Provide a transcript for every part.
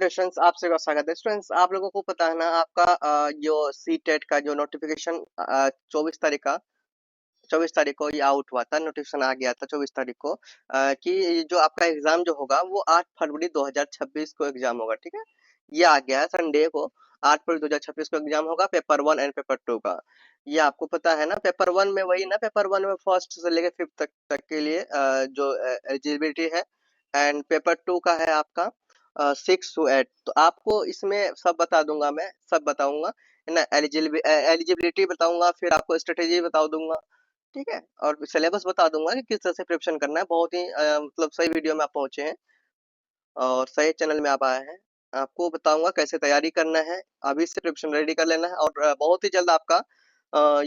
Questions आपसे का स्वागत है स्टूडेंट्स। आप लोगों को पता है ना आपका जो सी टेट का जो नोटिफिकेशन 24 तारीख को ये आउट हुआ था, नोटिफिकेशन आ गया था 24 तारीख को कि ये जो आपका एग्जाम जो होगा वो 8 फरवरी 2026 को एग्जाम होगा। ठीक है, ये आ गया है संडे को। 8 फरवरी 2026 को एग्जाम होगा पेपर 1 एंड पेपर 2 का। ये आपको पता है ना। पेपर 1 में वही ना, पेपर 1 में फर्स्ट से लेकर 5th तक के लिए जो एलिजिबिलिटी है, एंड पेपर 2 का है आपका 6 to 8। तो आपको इसमें सब बता दूंगा, मैं सब बताऊंगा है ना। एलिजिबिलिटी बताऊंगा, फिर आपको स्ट्रेटेजी बता दूंगा, ठीक है, और सिलेबस बता दूंगा कि किस तरह से प्रिपरेशन करना है। बहुत ही मतलब सही वीडियो में आप पहुंचे हैं और सही चैनल में आप आए हैं। आपको बताऊंगा कैसे तैयारी करना है, अभी से प्रिपरेशन रेडी कर लेना है। और बहुत ही जल्द आपका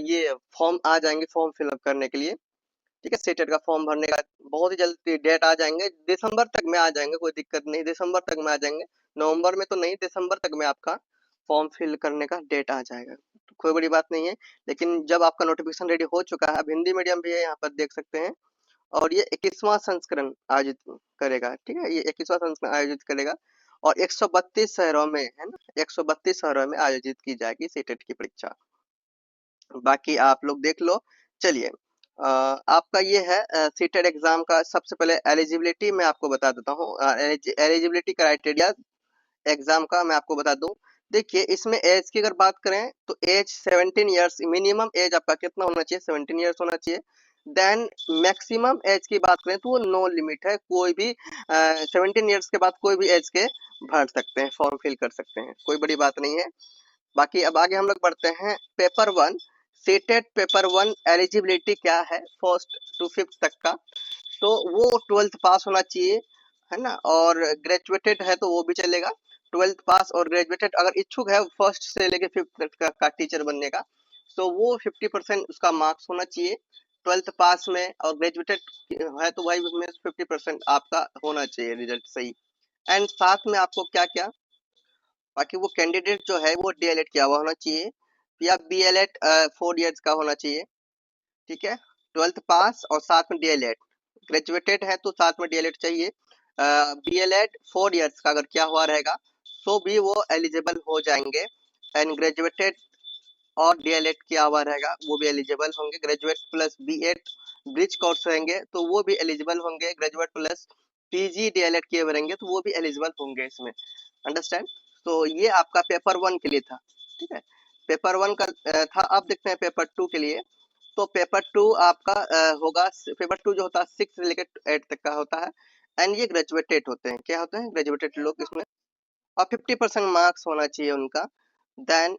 ये फॉर्म आ जाएंगे फॉर्म फिलअप करने के लिए। ठीक है, सीटेट का फॉर्म भरने का बहुत ही जल्द डेट आ जाएंगे, दिसंबर तक में आ जाएंगे, कोई दिक्कत नहीं, दिसंबर तक में आ जाएंगे। नवंबर में तो नहीं, दिसंबर तक में आपका फॉर्म फिल करने का डेट आ जाएगा, तो कोई बड़ी बात नहीं है। लेकिन जब आपका नोटिफिकेशन रेडी हो चुका है, अब हिंदी मीडियम भी है, यहाँ पर देख सकते हैं। और ये 21वां संस्करण आयोजित करेगा। ठीक है, ये 21वां संस्करण आयोजित करेगा और 132 शहरों में है ना, 132 शहरों में आयोजित की जाएगी सीटेट की परीक्षा। बाकी आप लोग देख लो। चलिए, आपका ये है सीटेट एग्जाम का। सबसे पहले एलिजिबिलिटी मैं आपको बता देता हूँ, एलिजिबिलिटी क्राइटेरिया एग्जाम का मैं आपको बता दूं। देखिए, इसमें एज की अगर बात करें तो एज 17 इयर्स, मिनिमम एज आपका कितना होना चाहिए, 17 इयर्स होना चाहिए। देन मैक्सिमम एज की बात करें तो वो नो लिमिट है, कोई भी 17 इयर्स के बाद कोई भी एज के भर सकते हैं, फॉर्म फिल कर सकते हैं, कोई बड़ी बात नहीं है। बाकी अब आगे हम लोग बढ़ते हैं। पेपर 1 सीटेट पेपर 1 एलिजिबिलिटी क्या है, फर्स्ट टू फिफ्थ तक का। तो वो 12th पास होना चाहिए, है ना। और ग्रेजुएटेड है तो वो भी चलेगा। 12th पास और ग्रेजुएटेड अगर इच्छुक है फर्स्ट से लेके 5th तक का टीचर बनने का, तो वो 50% उसका मार्क्स होना चाहिए 12th पास में। और ग्रेजुएटेड है तो वही उसमें 50% आपका होना चाहिए रिजल्ट सही। एंड साथ में आपको क्या क्या, बाकी वो कैंडिडेट जो है वो डीएलएड किया हुआ होना चाहिए, या बीएलएड 4 इयर्स का होना चाहिए। ठीक है, 12th पास और साथ में डीएलएड। ग्रेजुएटेड है तो साथ में डीएलएड चाहिए। बीएलएड 4 इयर्स का अगर क्या हुआ रहेगा तो भी वो एलिजिबल हो जाएंगे। एंड ग्रेजुएटेड और डीएलएड किया हुआ रहेगा वो भी एलिजिबल होंगे। Graduate plus BEd bridge course रहेंगे तो वो भी एलिजिबल होंगे। ग्रेजुएट प्लस पीजी डीएलएड किए हुए रहेंगे तो वो भी एलिजिबल होंगे इसमें। अंडरस्टैंड। तो ये आपका पेपर 1 के लिए था। ठीक है, पेपर 1 का था। अब देखते हैं पेपर 2 के लिए। तो पेपर 2 आपका होगा, पेपर 2 जो होता है 6 से लेकर 8 तक का होता है। एंड ये ग्रेजुएटेड होते हैं, क्या होते हैं, ग्रेजुएटेड लोग इसमें। और 50% मार्क्स होना चाहिए उनका। देन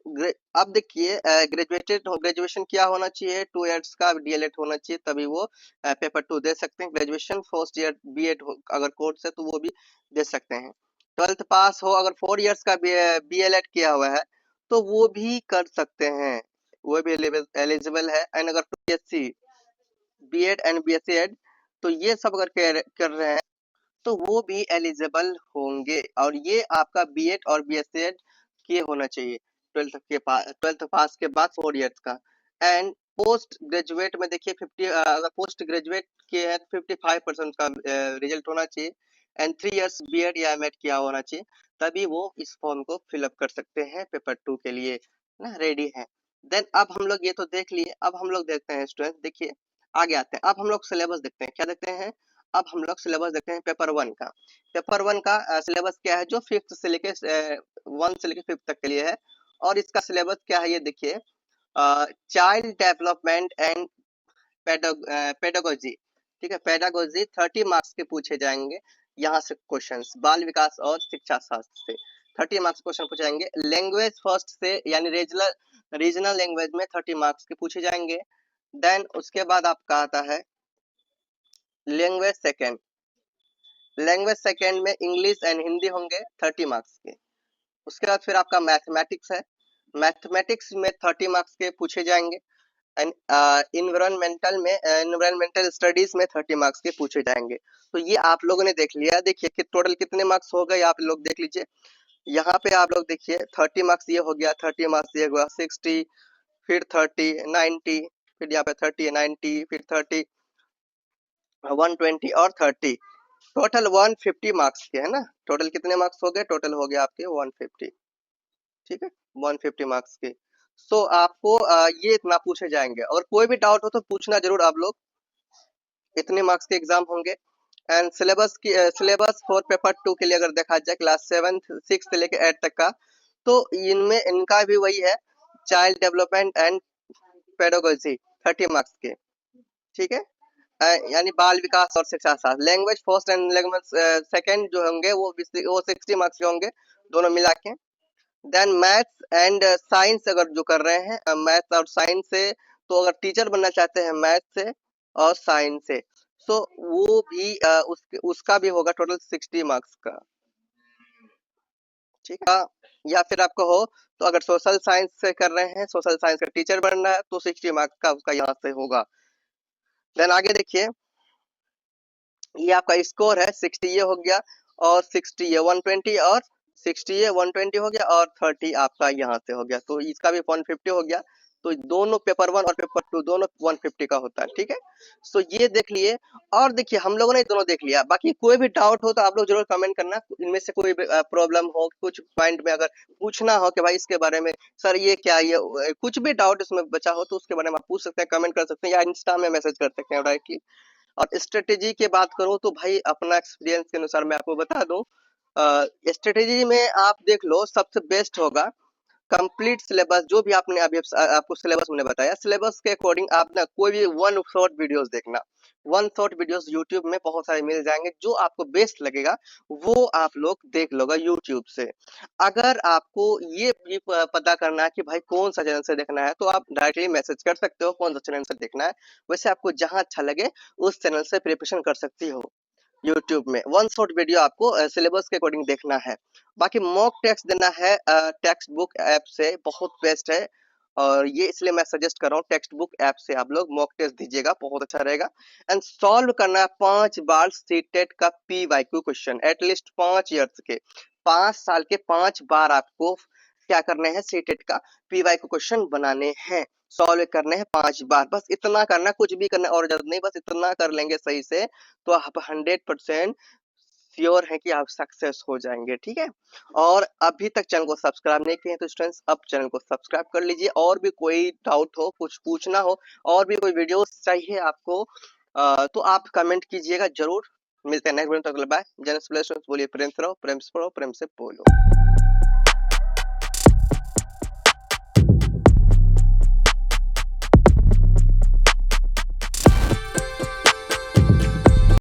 अब देखिए, ग्रेजुएटेड ग्रेजुएशन क्या होना चाहिए, 2 इयर्स का डीएलएड होना चाहिए, तभी वो पेपर 2 दे सकते हैं। ग्रेजुएशन फर्स्ट ईयर बीएड अगर कोर्स है तो वो भी दे सकते हैं। 12th पास हो, अगर 4 इयर्स का बीएलएड किया हुआ है तो वो भी कर सकते हैं, वो भी एलिजिबल है। एंड अगर BSc BEd and BSc Ed, तो ये सब अगर कर रहे हैं तो वो भी एलिजिबल होंगे। और ये आपका बीएड और बीएससी किए होना चाहिए 12th पास के बाद 4 इयर्स का। एंड पोस्ट ग्रेजुएट में देखिए 50, अगर पोस्ट ग्रेजुएट किए हैं तो 55% का रिजल्ट होना चाहिए। एंड 3 इयर्स बीएड या एमएड किया होना चाहिए, तभी वो इस फॉर्म को फिलअप कर सकते हैं पेपर 2 के लिए ना, रेडी है। देन अब हम लोग ये तो देख लिए, अब हम लोग देखते हैं स्टूडेंट, देखिए आगे आते हैं। अब हम लोग सिलेबस देखते हैं, क्या देखते हैं, अब हम लोग सिलेबस देखते हैं पेपर 1 का। पेपर 1 का सिलेबस क्या है, जो 5th से लेके 1 से लेके 5th तक के लिए है। और इसका सिलेबस क्या है ये देखिए, चाइल्ड डेवलपमेंट एंड पेडागोजी। ठीक है, पेडागोजी 30 मार्क्स के पूछे जाएंगे यहाँ से क्वेश्चंस, बाल विकास और शिक्षा शास्त्र से 30 मार्क्स क्वेश्चन पूछे जाएंगे। लैंग्वेज फर्स्ट से यानी रीजनल रीजनल लैंग्वेज में 30 मार्क्स के पूछे जाएंगे। देन उसके बाद आपका आता है लैंग्वेज सेकेंड। लैंग्वेज सेकेंड में इंग्लिश एंड हिंदी होंगे 30 मार्क्स के। उसके बाद फिर आपका मैथमेटिक्स है, मैथमेटिक्स में 30 मार्क्स के पूछे जाएंगे। एंड इन्वायरमेंटल में इन्वायरमेंटल स्टडीज में 30 मार्क्स के पूछे जाएंगे। तो ये आप लोगों ने देख लिया, देखिए कि टोटल कितने मार्क्स हो गए आप लोग देख लीजिए। यहाँ पे आप लोग देखिए 30 मार्क्स ये हो गया, 30 मार्क्स ये हुआ 60, फिर 30 90, फिर यहाँ पे 30 90, फिर 30 120 और 30। टोटल 150 मार्क्स के है ना। टोटल कितने मार्क्स हो गए? टोटल हो गया आपके 150। ठीक है, 150 मार्क्स के। सो आपको ये इतना पूछे जाएंगे, और कोई भी डाउट हो तो पूछना जरूर आप लोग। इतने मार्क्स के एग्जाम होंगे। एंड सिलेबस फॉर पेपर 2 के लिए अगर देखा जाए क्लास 7 6 से लेकर 8 तक का, तो इनमें इनका भी वही है, child development and pedagogy 30 marks के। ठीक है, यानी बाल विकास और शिक्षा शास्त्र। Language first and language second जो होंगे वो 60 मार्क्स के होंगे, दोनों मिला के। देन मैथ्स एंड साइंस अगर जो कर रहे हैं, मैथ्स और साइंस से, तो अगर टीचर बनना चाहते हैं मैथ्स से और साइंस से, सो वो भी उसका भी होगा टोटल 60 मार्क्स का। ठीक है, या फिर आपको हो तो अगर सोशल साइंस से कर रहे हैं, सोशल साइंस का टीचर बनना है, तो 60 मार्क्स का उसका यहाँ से होगा। देन आगे देखिए, ये आपका स्कोर है 60 ये हो गया, और 60 ये 120, और 60 ये 120 हो गया, और 30 आपका यहाँ से हो गया, तो इसका भी 150 हो गया। तो दोनों पेपर 1 और पेपर 2 दोनों 150 का होता है। ठीक है, सो ये देख लिए। और देखिए हम लोगों ने दोनों देख लिया, बाकी कोई भी डाउट हो तो आप लोग जरूर कमेंट करना। इनमें से कोई प्रॉब्लम हो, कुछ पॉइंट में अगर पूछना हो कि भाई इसके बारे में सर ये क्या, ये कुछ भी डाउट इसमें बचा हो, तो उसके बारे में आप पूछ सकते हैं, कमेंट कर सकते हैं, या इंस्टा में मैसेज कर सकते हैं डायरेक्टली। और स्ट्रेटेजी की बात करूं तो भाई अपना एक्सपीरियंस के अनुसार मैं आपको बता दूं, स्ट्रेटेजी में आप देख लो सबसे बेस्ट होगा कंप्लीट सिलेबस। जो भी आपने अभी आपको सिलेबस मैंने बताया, सिलेबस के अकॉर्डिंग आप ना कोई भी वन शॉर्ट वीडियोस देखना। वन शॉर्ट वीडियोस यूट्यूब में बहुत सारे मिल जाएंगे, जो आपको बेस्ट लगेगा वो आप लोग देख लोगा यूट्यूब से। अगर आपको ये भी पता करना है कि भाई कौन सा चैनल से देखना है, तो आप डायरेक्टली मैसेज कर सकते हो कौन सा चैनल से देखना है। वैसे आपको जहां अच्छा लगे उस चैनल से प्रिपरेशन कर सकती हो। यूट्यूब में वन शॉट वीडियो आपको सिलेबस के अकॉर्डिंग देखना है। बाकी मॉक टेस्ट देना है टेक्स्ट बुक ऐप से, बहुत बेस्ट है। और ये इसलिए मैं सजेस्ट कर रहा हूँ, टेक्स्ट बुक ऐप से आप लोग मॉक टेस्ट दीजिएगा, बहुत अच्छा रहेगा। एंड सॉल्व करना है 5 बार सीटेट का PYQ क्वेश्चन, एटलीस्ट 5 ईयर्स के, 5 साल के 5 बार आपको क्या करने हैं, सीटेट का PYQ क्वेश्चन बनाने हैं, सॉल्व करने हैं 5 बार। बस इतना करना, कुछ भी करना और जरूरत नहीं, बस इतना कर लेंगे सही से तो आप 100% श्योर है कि आप सक्सेस हो जाएंगे। ठीक है, और अभी तक चैनल को सब्सक्राइब नहीं किए हैं तो स्टूडेंट्स अब चैनल को सब्सक्राइब कर लीजिए। और भी कोई डाउट हो, कुछ पूछना हो, और भी कोई वीडियोस चाहिए आपको, तो आप कमेंट कीजिएगा जरूर। मिलते हैं नेक्स्ट वीडियो, तक बाय। जय हिंद, बोलिए प्रेम से रहो, प्रेम से पढ़ो, प्रेम से बोलो।